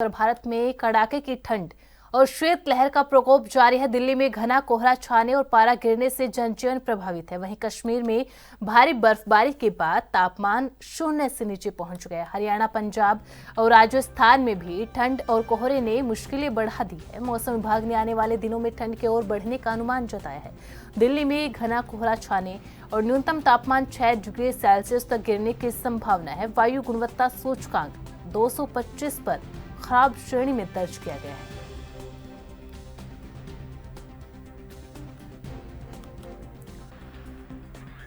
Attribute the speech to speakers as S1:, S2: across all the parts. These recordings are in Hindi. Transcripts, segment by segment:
S1: उत्तर भारत में कड़ाके की ठंड और शीतलहर का प्रकोप जारी है। दिल्ली में घना कोहरा छाने और पारा गिरने से जनजीवन प्रभावित है। वहीं कश्मीर में भारी बर्फबारी के बाद तापमान शून्य से नीचे पहुंच गया। हरियाणा, पंजाब और राजस्थान में भी ठंड और कोहरे ने मुश्किलें बढ़ा दी है। मौसम विभाग ने आने वाले दिनों में ठंड की ओर बढ़ने का अनुमान जताया है। दिल्ली में घना कोहरा छाने और न्यूनतम तापमान 6 डिग्री सेल्सियस तक गिरने की संभावना है। वायु गुणवत्ता सूचकांक 225 पर खराब श्रेणी में दर्ज किया गया है।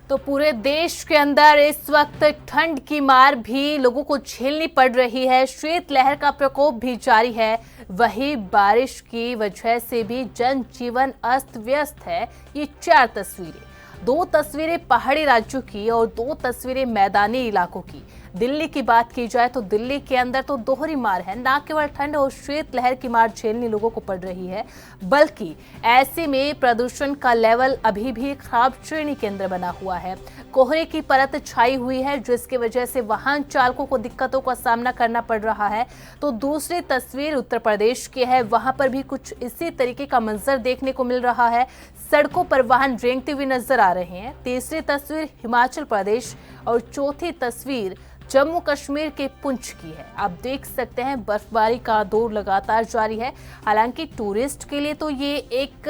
S1: तो पूरे देश के अंदर इस वक्त ठंड की मार भी लोगों को झेलनी पड़ रही है। शीतलहर का प्रकोप भी जारी है। वहीं बारिश की वजह से भी जनजीवन अस्त व्यस्त है। ये 4 तस्वीरें, 2 तस्वीरें पहाड़ी राज्यों की और 2 तस्वीरें मैदानी इलाकों की। दिल्ली की बात की जाए तो दिल्ली के अंदर तो दोहरी मार है। न केवल ठंड और शीतलहर की मार झेलनी लोगों को पड़ रही है, बल्कि ऐसे में प्रदूषण का लेवल अभी भी खराब श्रेणी के अंदर बना हुआ है। कोहरे की परत छाई हुई है, जिसकी वजह से वाहन चालकों को दिक्कतों का सामना करना पड़ रहा है। तो दूसरी तस्वीर उत्तर प्रदेश की है। वहां पर भी कुछ इसी तरीके का मंजर देखने को मिल रहा है। सड़कों पर वाहन रेंगते हुए नजर आ रहे हैं। तीसरी तस्वीर हिमाचल प्रदेश और चौथी तस्वीर जम्मू कश्मीर के पुंछ की है। आप देख सकते हैं बर्फबारी का दौर लगातार जारी है। हालांकि टूरिस्ट के लिए तो ये एक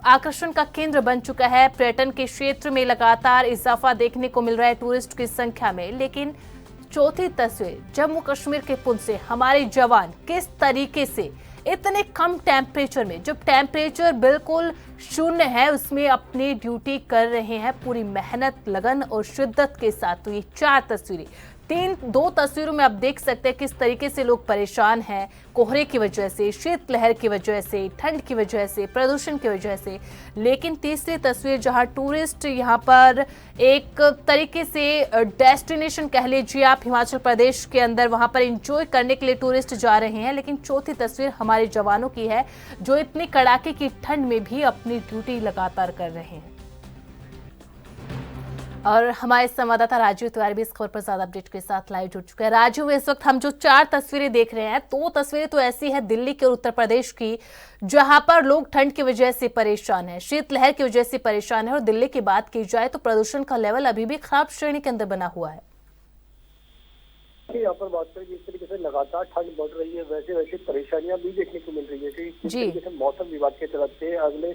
S1: आकर्षण का केंद्र बन चुका है। पर्यटन के क्षेत्र में लगातार इजाफा देखने को मिल रहा है टूरिस्ट की संख्या में। लेकिन चौथी तस्वीर जम्मू कश्मीर के पुंछ से हमारे जवान किस तरीके से इतने कम टेम्परेचर में, जब टेम्परेचर बिल्कुल शून्य है, उसमें अपनी ड्यूटी कर रहे हैं पूरी मेहनत, लगन और शिद्दत के साथ। तो ये 4 तस्वीरें, 2 तस्वीरों में आप देख सकते हैं किस तरीके से लोग परेशान हैं कोहरे की वजह से, शीतलहर की वजह से, ठंड की वजह से, प्रदूषण की वजह से। लेकिन तीसरी तस्वीर जहां टूरिस्ट यहाँ पर एक तरीके से डेस्टिनेशन कह लीजिए आप, हिमाचल प्रदेश के अंदर वहां पर एंजॉय करने के लिए टूरिस्ट जा रहे हैं। लेकिन चौथी तस्वीर हमारे जवानों की है, जो इतनी कड़ाके की ठंड में भी अपनी ड्यूटी लगातार कर रहे हैं। और हमारे संवाददाता राजीव तिवारी भी इस खबर पर ज्यादा अपडेट के साथ लाइव जुड़ चुके हैं। राजीव, इस वक्त हम जो 4 तस्वीरें देख रहे हैं, 2 तस्वीरें तो ऐसी है दिल्ली के और उत्तर प्रदेश की, जहां पर लोग ठंड की वजह से परेशान है, शीतलहर की वजह से परेशान है। और दिल्ली की बात की जाए तो प्रदूषण का लेवल अभी भी खराब श्रेणी के अंदर बना हुआ है।
S2: यहाँ पर बात करें जिस तरीके से लगातार ठंड बढ़ रही है, वैसे वैसे परेशानियां भी देखने को मिल रही है कि जिस तरीके से मौसम विभाग की तरफ से अगले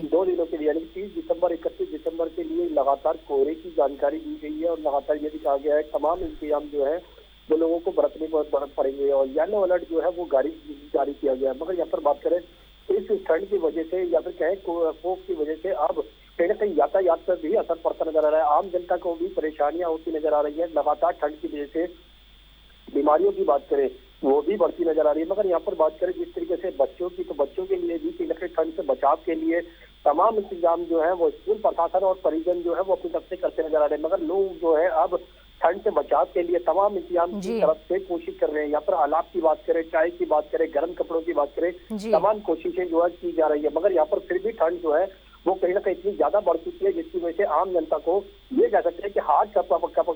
S2: 2 दिनों के लिए यानी 30 दिसंबर 31 दिसंबर के लिए लगातार कोहरे की जानकारी दी गई है। और लगातार ये भी कहा गया है तमाम इंतजाम जो है वो लोगों को बरतने पड़ेंगे और येलो अलर्ट जो है वो जारी किया गया है। मगर यहाँ पर बात करें इस ठंड की वजह से या फिर कहें कोहरे की वजह से अब कहीं ना कहीं यातायात पर भी असर पड़ता नजर आ रहा है। आम जनता को भी परेशानियां होती नजर आ रही है। लगातार ठंड की वजह से बीमारियों की बात करें वो भी बढ़ती नजर आ रही है। मगर यहाँ पर बात करें जिस तरीके से बच्चों की, तो बच्चों के लिए भी कहीं ना कहीं ठंड से बचाव के लिए तमाम इंतजाम जो है वो स्कूल प्रशासन और परिजन जो है वो अपनी तरफ से करते नजर आ रहे हैं। मगर लोग जो है अब ठंड से बचाव के लिए तमाम इंतजाम की तरफ से कोशिश कर रहे हैं। यहाँ पर हालात की बात करें, चाय की बात करें, गर्म कपड़ों की बात करें, तमाम कोशिशें जो है की जा रही है। मगर यहाँ पर फिर भी ठंड जो है वो कहीं ना कहीं इतनी ज्यादा बढ़ चुकी है जिसकी वजह से आम जनता को ये कह सकते हैं कि हाथ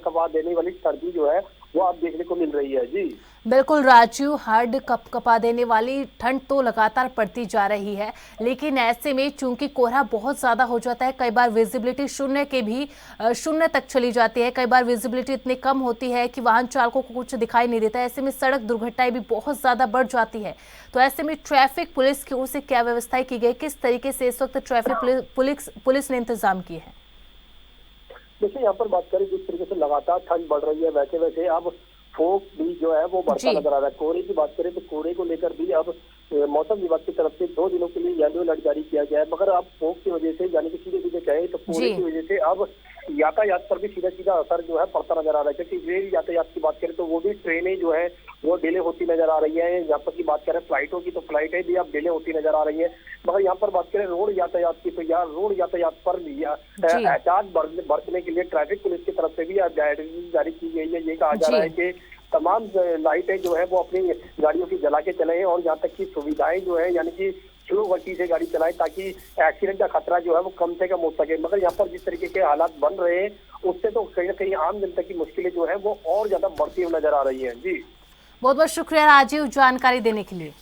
S2: कपा देने वाली सर्दी जो है वो आप देखने को मिल रही है। जी
S1: बिल्कुल राजू, हार्ड कपा देने वाली ठंड तो लगातार पड़ती जा रही है। लेकिन ऐसे में चूंकि कोहरा बहुत ज्यादा हो जाता है, कई बार विजिबिलिटी शून्य तक चली जाती है। कई बार विजिबिलिटी इतनी कम होती है कि वाहन चालकों को कुछ दिखाई नहीं देता है। ऐसे में सड़क दुर्घटनाएं भी बहुत ज्यादा बढ़ जाती है। तो ऐसे में ट्रैफिक पुलिस की ओर से क्या व्यवस्थाएं की गई, किस तरीके से इस वक्त ट्रैफिक पुलिस ने इंतजाम किए हैं?
S2: देखिए यहाँ पर बात करें जिस तरीके से लगातार ठंड बढ़ रही है, वैसे वैसे अब फोक भी जो है वो बढ़ता नजर आ रहा है। कोहरे की बात करें तो कोहरे को लेकर भी अब मौसम विभाग की तरफ से 2 दिनों के लिए येलो अलर्ट जारी किया गया है। मगर अब फोक की वजह से यानी कि सीधे कहें तो कोहरे की वजह से अब यातायात पर भी सीधा असर जो है पड़ता नजर आ रहा है। क्योंकि रेल यातायात की बात करें तो वो भी ट्रेनें जो है वो डिले होती नजर आ रही है। यहाँ पर की बात करें फ्लाइटों की तो फ्लाइटें भी अब डिले होती नजर आ रही है। मगर यहाँ पर बात करें रोड यातायात की तो यार रोड यातायात पर एहतियात बरतने के लिए ट्रैफिक पुलिस की तरफ से भी गाइडलाइन जारी की गई है। ये कहा जा रहा है कि तमाम लाइटें जो है वो अपनी गाड़ियों की जला के चले और यहाँ तक की सुविधाएं जो है यानी कि स्लो गति से गाड़ी चलाएं ताकि एक्सीडेंट का खतरा जो है वो कम से कम हो सके। मगर यहाँ पर जिस तरीके के हालात बन रहे हैं उससे तो कहीं ना कहीं आम जनता की मुश्किलें जो है वो और ज्यादा बढ़ती हुई नजर आ रही है। जी
S1: बहुत बहुत शुक्रिया राजीव जानकारी देने के लिए।